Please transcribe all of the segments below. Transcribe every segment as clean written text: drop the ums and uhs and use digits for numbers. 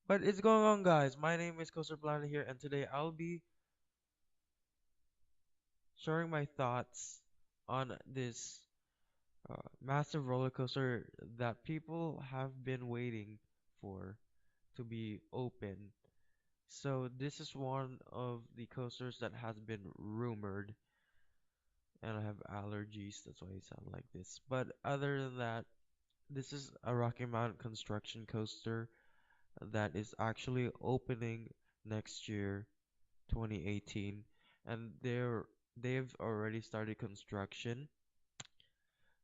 What is going on, guys? My name is coaster.Any here, and today I'll be sharing my thoughts on this massive roller coaster that people have been waiting for to be open. So this is one of the coasters that has been rumored, and I have allergies, that's why I sound like this. But other than that, this is a Rocky Mountain construction coaster that is actually opening next year, 2018, and they've already started construction,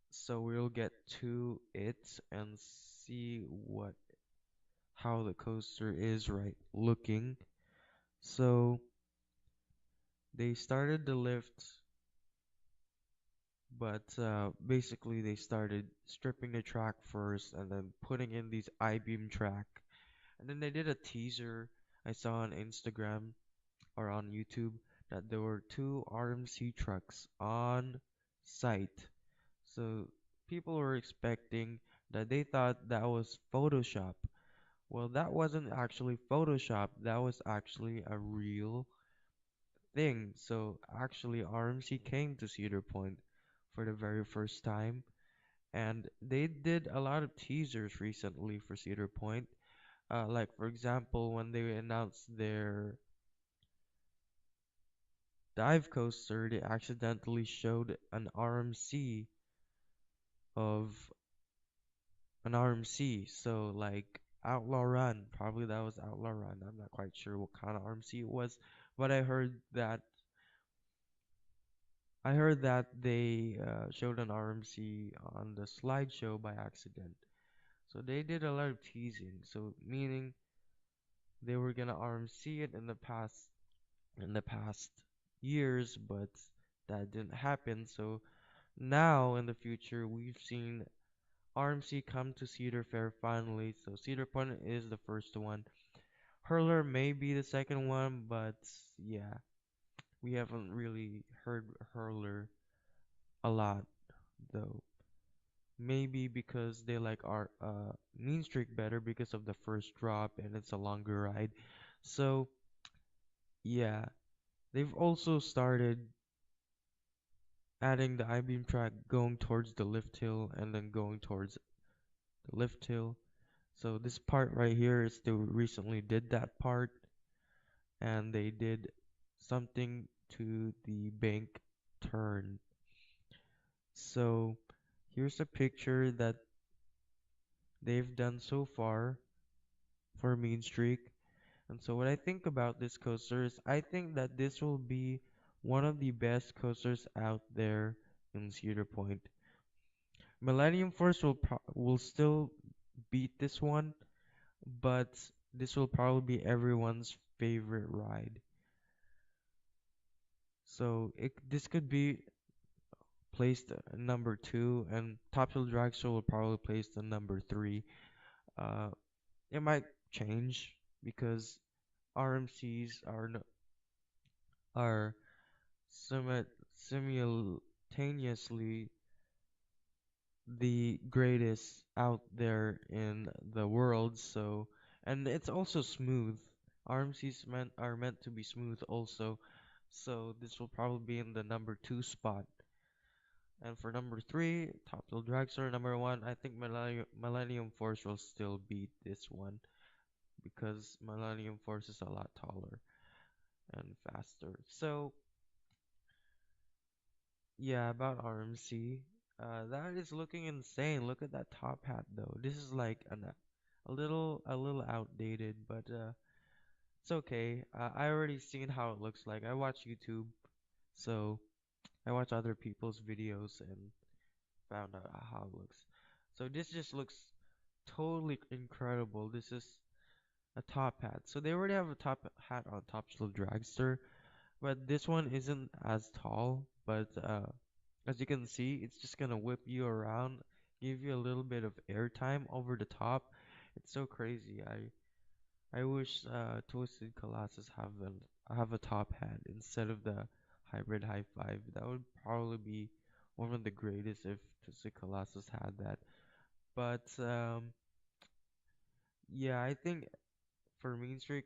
so we'll get to it and see what how the coaster is right looking. So they started the lift, but basically they started stripping the track first and then putting in these I-beam track, and then they did a teaser I saw on Instagram or on YouTube that there were two RMC trucks on site. So people were expecting that, they thought that was Photoshop. Well, that wasn't actually Photoshop. That was actually a real thing. So actually RMC came to Cedar Point for the very first time, and they did a lot of teasers recently for Cedar Point. Like for example, when they announced their dive coaster, they accidentally showed of an RMC. So like Outlaw Run, probably that was Outlaw Run. I'm not quite sure what kind of RMC it was, but I heard that they showed an RMC on the slideshow by accident. So they did a lot of teasing. So meaning they were gonna RMC it in the past years, but that didn't happen. So now in the future, we've seen RMC come to Cedar Fair finally. So Cedar Point is the first one. Hurler may be the second one, but yeah, we haven't really heard Hurler a lot though. Maybe because they like our Mean Streak better because of the first drop and it's a longer ride. So yeah, they've also started adding the I-beam track going towards the lift hill and then going towards the lift hill. So this part right here is they recently did that part, and they did something to the bank turn. So here's a picture that they've done so far for Mean Streak. And so what I think about this coaster is I think that this will be one of the best coasters out there in Cedar Point. Millennium Force will still beat this one, but this will probably be everyone's favorite ride. So this could be placed number two, and Top Hill Dragster will probably place the number three. Uh, it might change because RMCs are simultaneously the greatest out there in the world. So, and it's also smooth. RMCs are meant to be smooth also. So this will probably be in the number two spot. And for number three, Top Hill Dragster. Number one, I think Millennium Force will still beat this one because Millennium Force is a lot taller and faster. So yeah, about RMC. That is looking insane. Look at that top hat though. This is like a little outdated, but it's okay. I already seen how it looks like. I watch YouTube, so I watch other people's videos and found out how it looks. So this just looks totally incredible. This is a top hat. So they already have a top hat on Top Shelf Dragster, but this one isn't as tall. But as you can see, it's just gonna whip you around, give you a little bit of airtime over the top. It's so crazy. I wish Twisted Colossus have a top hat instead of the hybrid high five. That would probably be one of the greatest if Twisted Colossus had that. But yeah, I think for Mean Streak,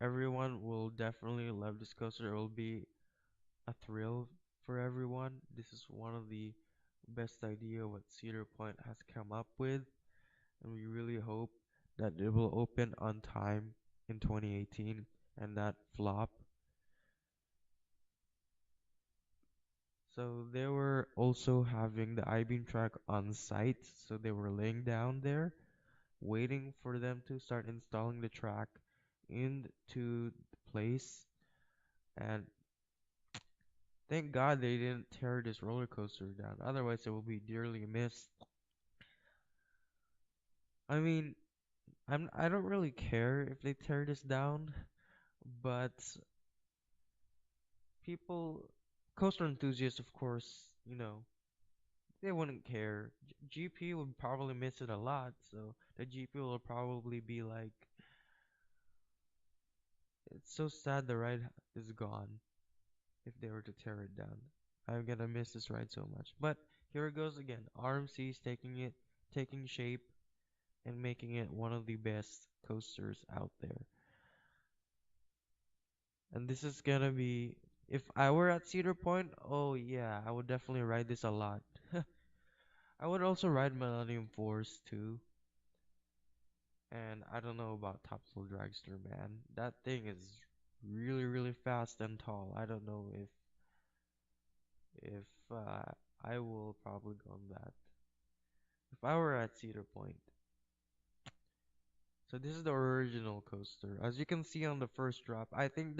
everyone will definitely love this coaster. It will be a thrill for everyone. This is one of the best idea what Cedar Point has come up with, and we really hope that it will open on time in 2018 and not flop. So they were also having the I-beam track on site, so they were laying down there, waiting for them to start installing the track into the place. And thank God they didn't tear this roller coaster down. Otherwise, it will be dearly missed. I mean, I don't really care if they tear this down, but people, coaster enthusiasts, of course, they wouldn't care. GP would probably miss it a lot, so the GP will probably be like, it's so sad the ride is gone if they were to tear it down. I'm gonna miss this ride so much. But here it goes again. RMC is taking shape and making it one of the best coasters out there. And this is gonna be, if I were at Cedar Point, oh yeah, I would definitely ride this a lot. I would also ride Millennium Force too. And I don't know about Topsail Dragster, man. That thing is really, really fast and tall. I don't know if I will probably go on that if I were at Cedar Point. So this is the original coaster. As you can see on the first drop, I think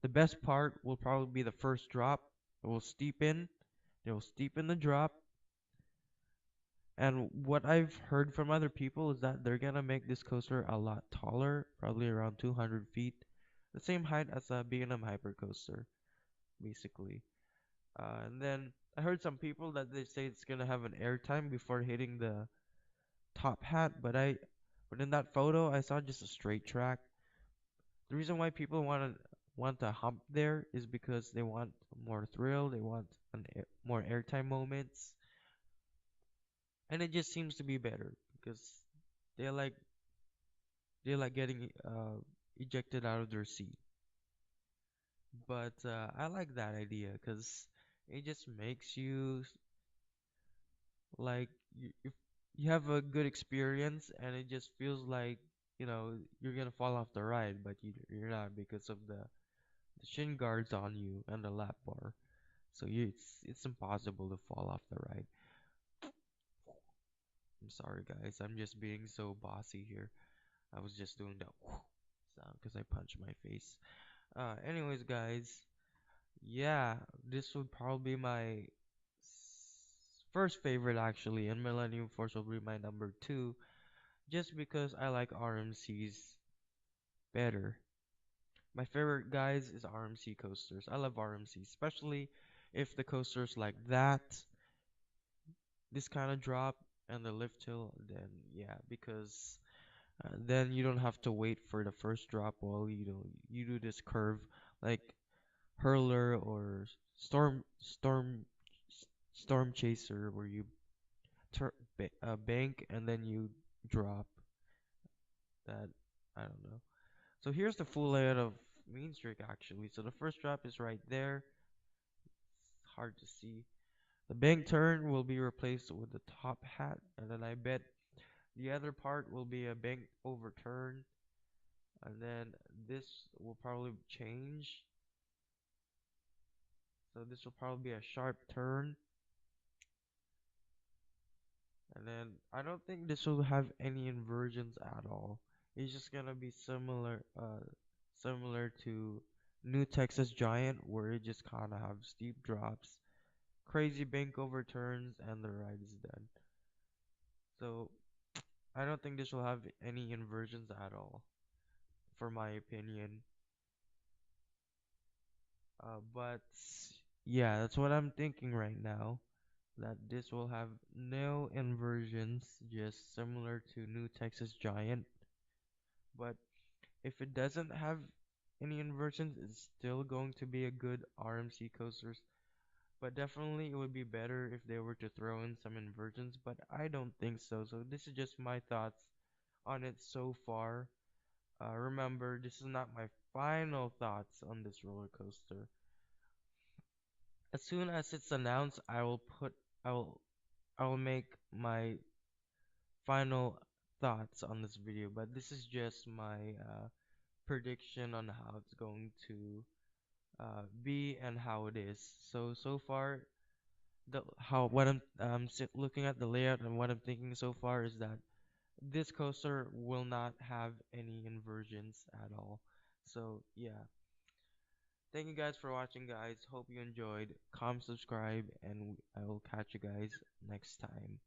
the best part will probably be the first drop. It will steepen. It will steepen the drop. And what I've heard from other people is that they're gonna make this coaster a lot taller, probably around 200 feet, the same height as a B&M Hypercoaster, basically. And then I heard some people that they say it's gonna have an airtime before hitting the top hat, but in that photo I saw just a straight track. The reason why people want to hump there is because they want more thrill, they want more airtime moments, and it just seems to be better because they like they like getting ejected out of their seat. But I like that idea because it just makes you like if you have a good experience and it just feels like you're gonna fall off the ride, but you're not because of the shin guards on you and the lap bar. So it's impossible to fall off the ride. I'm sorry guys, I'm just being so bossy here. I was just doing that sound because I punched my face. Anyways, guys, yeah, this would probably be my first favorite actually, and Millennium Force will be my number two, just because I like RMCs better. My favorite guys is RMC coasters. I love RMC, especially if the coasters like that, this kind of drop and the lift hill, then yeah, because then you don't have to wait for the first drop while you do this curve like hurler or storm chaser where you bank and then you drop that. I don't know. So here's the full layout of Mean Streak actually. So the first drop is right there. It's hard to see. The bank turn will be replaced with the top hat, and then I bet the other part will be a bank overturn, and then this will probably change. So this will probably be a sharp turn, and then I don't think this will have any inversions at all. It's just gonna be similar to New Texas Giant, where it just kind of have steep drops, crazy bank overturns, and the ride is done. So I don't think this will have any inversions at all, for my opinion. But yeah, that's what I'm thinking right now. That this will have no inversions, just similar to New Texas Giant. But if it doesn't have any inversions, it's still going to be a good RMC coasters. But definitely it would be better if they were to throw in some inversions, but I don't think so. So this is just my thoughts on it so far. Remember, this is not my final thoughts on this roller coaster. As soon as it's announced, I will, I will make my final thoughts on this video. But this is just my prediction on how it's going to be and how it is. So far, the how what I'm looking at the layout and what I'm thinking so far is that this coaster will not have any inversions at all. So yeah, thank you guys for watching, guys. Hope you enjoyed. Comment, subscribe, and I will catch you guys next time.